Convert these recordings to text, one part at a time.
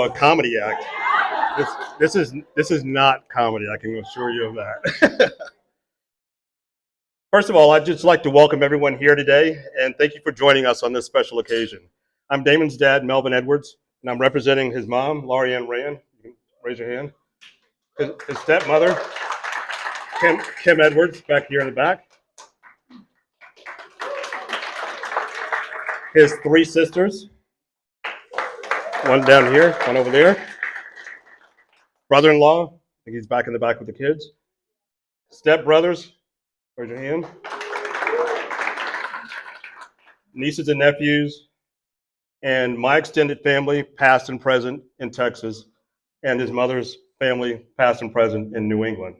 A comedy act. This is not comedy. I can assure you of that. First of all, I'd just like to welcome everyone here today, and thank you for joining us on this special occasion. I'm Damon's dad, Melvin Edwards, and I'm representing his mom, Laurie Ann Rand. You can raise your hand. His stepmother, Kim Edwards, back here in the back. His three sisters, one down here, one over there. Brother-in-law, I think he's back in the back with the kids. Stepbrothers, raise your hand. Nieces and nephews, and my extended family, past and present in Texas, and his mother's family, past and present in New England.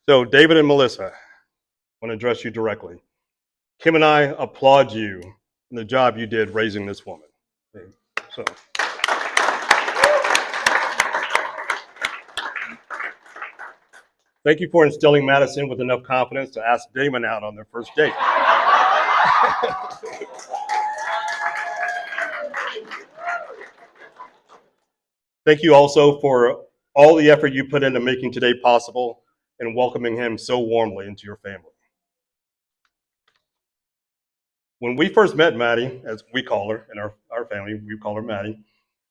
So, David and Melissa, I want to address you directly. Kim and I applaud you in the job you did raising this woman. So, thank you for instilling Madison with enough confidence to ask Damon out on their first date. Thank you also for all the effort you put into making today possible and welcoming him so warmly into your family. When we first met Maddie, as we call her in our family, we call her Maddie,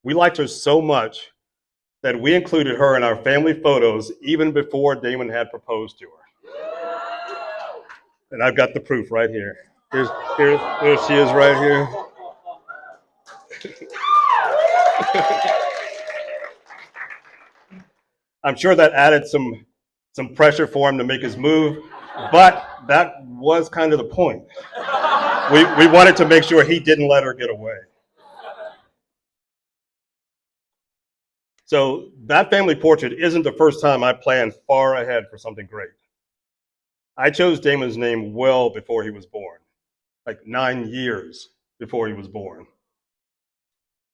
we liked her so much that we included her in our family photos even before Damon had proposed to her. And I've got the proof right here. Here she is right here. I'm sure that added some pressure for him to make his move, but that was kind of the point. We wanted to make sure he didn't let her get away. So that family portrait isn't the first time I planned far ahead for something great. I chose Damon's name well before he was born, like 9 years before he was born.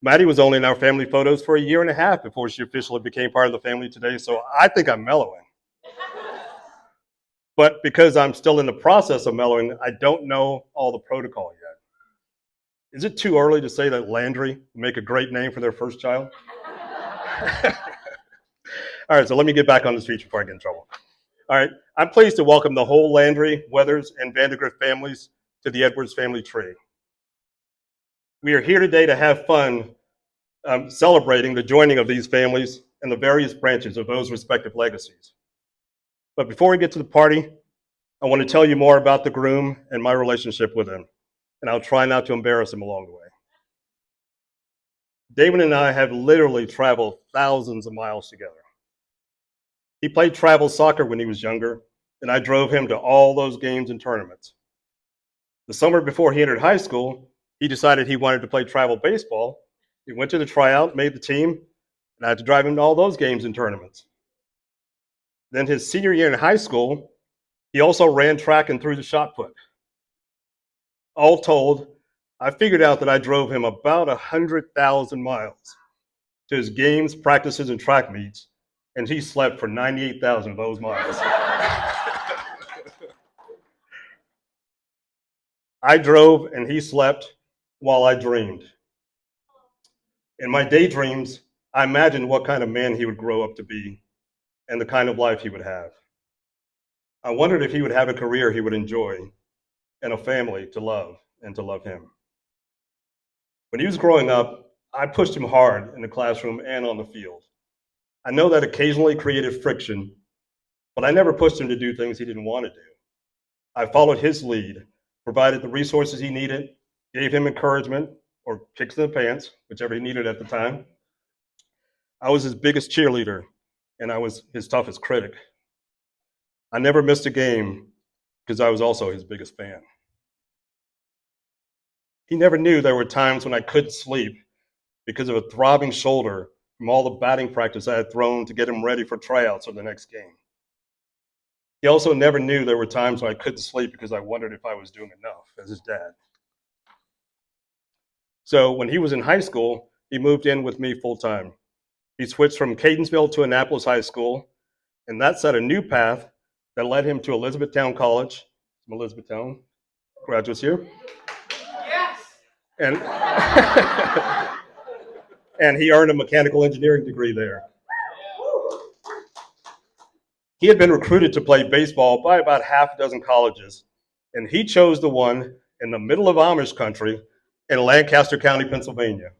Maddie was only in our family photos for 1.5 years before she officially became part of the family today, so I think I'm mellowing. But because I'm still in the process of mellowing, I don't know all the protocol yet. Is it too early to say that Landry would make a great name for their first child? All right, so let me get back on the speech before I get in trouble. All right, I'm pleased to welcome the whole Landry, Weathers, and Vandegrift families to the Edwards family tree. We are here today to have fun celebrating the joining of these families and the various branches of those respective legacies. But before we get to the party, I want to tell you more about the groom and my relationship with him, and I'll try not to embarrass him along the way. Damon and I have literally traveled thousands of miles together. He played travel soccer when he was younger, and I drove him to all those games and tournaments. The summer before he entered high school, he decided he wanted to play travel baseball. He went to the tryout, made the team, and I had to drive him to all those games and tournaments. Then his senior year in high school, he also ran track and threw the shot put. All told, I figured out that I drove him about 100,000 miles to his games, practices, and track meets, and he slept for 98,000 of those miles. I drove and he slept while I dreamed. In my daydreams, I imagined what kind of man he would grow up to be and the kind of life he would have. I wondered if he would have a career he would enjoy and a family to love and to love him. When he was growing up, I pushed him hard in the classroom and on the field. I know that occasionally created friction, but I never pushed him to do things he didn't want to do. I followed his lead, provided the resources he needed, gave him encouragement or kicks in the pants, whichever he needed at the time. I was his biggest cheerleader, and I was his toughest critic. I never missed a game because I was also his biggest fan. He never knew there were times when I couldn't sleep because of a throbbing shoulder from all the batting practice I had thrown to get him ready for tryouts or the next game. He also never knew there were times when I couldn't sleep because I wondered if I was doing enough as his dad. So when he was in high school, he moved in with me full time. He switched from Catonsville to Annapolis High School, and that set a new path that led him to Elizabethtown College. Some Elizabethtown graduates here. Yes. And and he earned a mechanical engineering degree there. He had been recruited to play baseball by about half a dozen colleges, and he chose the one in the middle of Amish country in Lancaster County, Pennsylvania.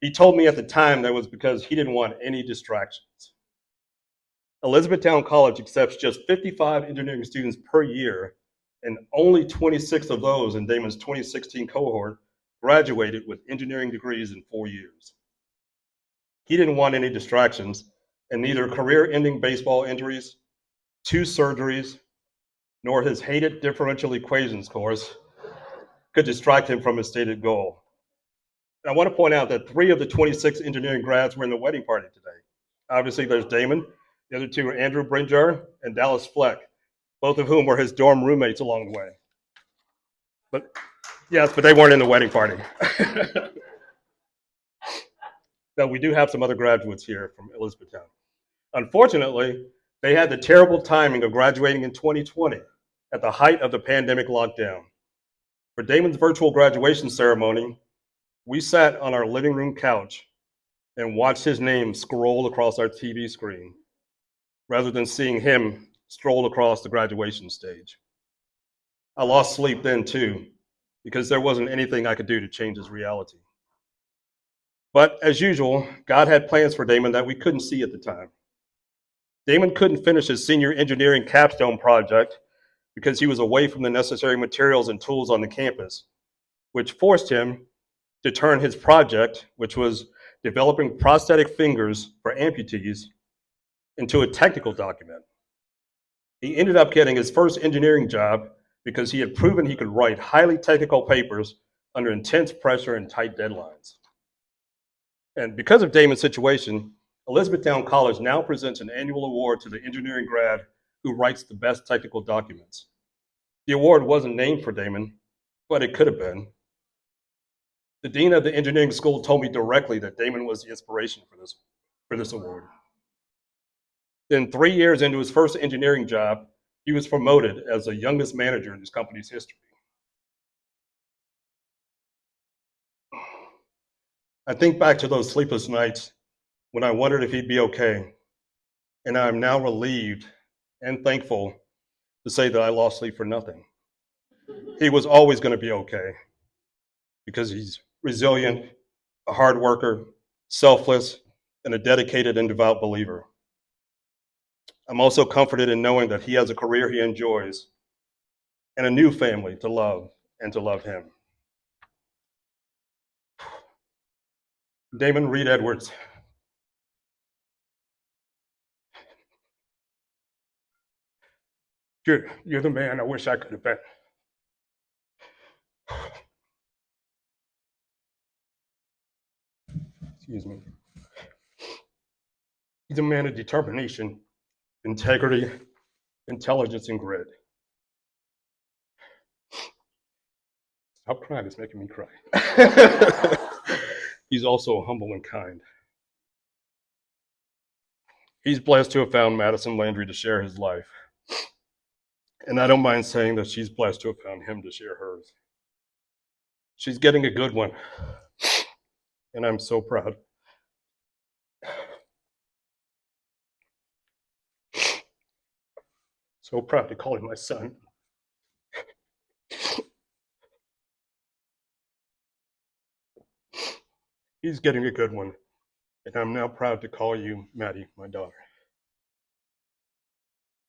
He told me at the time that was because he didn't want any distractions. Elizabethtown College accepts just 55 engineering students per year, and only 26 of those in Damon's 2016 cohort graduated with engineering degrees in 4 years. He didn't want any distractions, and neither career-ending baseball injuries, 2 surgeries, nor his hated differential equations course could distract him from his stated goal. And I want to point out that 3 of the 26 engineering grads were in the wedding party today. Obviously, there's Damon. The other 2 are Andrew Brinjar and Dallas Fleck, both of whom were his dorm roommates along the way. But yes, but they weren't in the wedding party. Now, we do have some other graduates here from Elizabethtown. Unfortunately, they had the terrible timing of graduating in 2020 at the height of the pandemic lockdown. For Damon's virtual graduation ceremony, we sat on our living room couch and watched his name scroll across our TV screen rather than seeing him stroll across the graduation stage. I lost sleep then too, because there wasn't anything I could do to change his reality. But as usual, God had plans for Damon that we couldn't see at the time. Damon couldn't finish his senior engineering capstone project because he was away from the necessary materials and tools on the campus, which forced him to turn his project, which was developing prosthetic fingers for amputees, into a technical document. He ended up getting his first engineering job because he had proven he could write highly technical papers under intense pressure and tight deadlines. And because of Damon's situation, Elizabethtown College now presents an annual award to the engineering grad who writes the best technical documents. The award wasn't named for Damon, but it could have been. The dean of the engineering school told me directly that Damon was the inspiration for this award. Then 3 years into his first engineering job, he was promoted as the youngest manager in his company's history. I think back to those sleepless nights when I wondered if he'd be okay, and I'm now relieved and thankful to say that I lost sleep for nothing. He was always going to be okay because he's resilient, a hard worker, selfless, and a dedicated and devout believer. I'm also comforted in knowing that he has a career he enjoys and a new family to love and to love him. Damon Reed Edwards. You're the man I wish I could have been. Excuse me. He's a man of determination, integrity, intelligence, and grit. Stop crying, it's making me cry. He's also humble and kind. He's blessed to have found Madison Landry to share his life. And I don't mind saying that she's blessed to have found him to share hers. She's getting a good one. And I'm so proud. So proud to call him my son. He's getting a good one. And I'm now proud to call you Maddie, my daughter.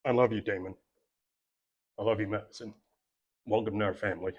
I love you, Damon. I love you, Madison. Welcome to our family.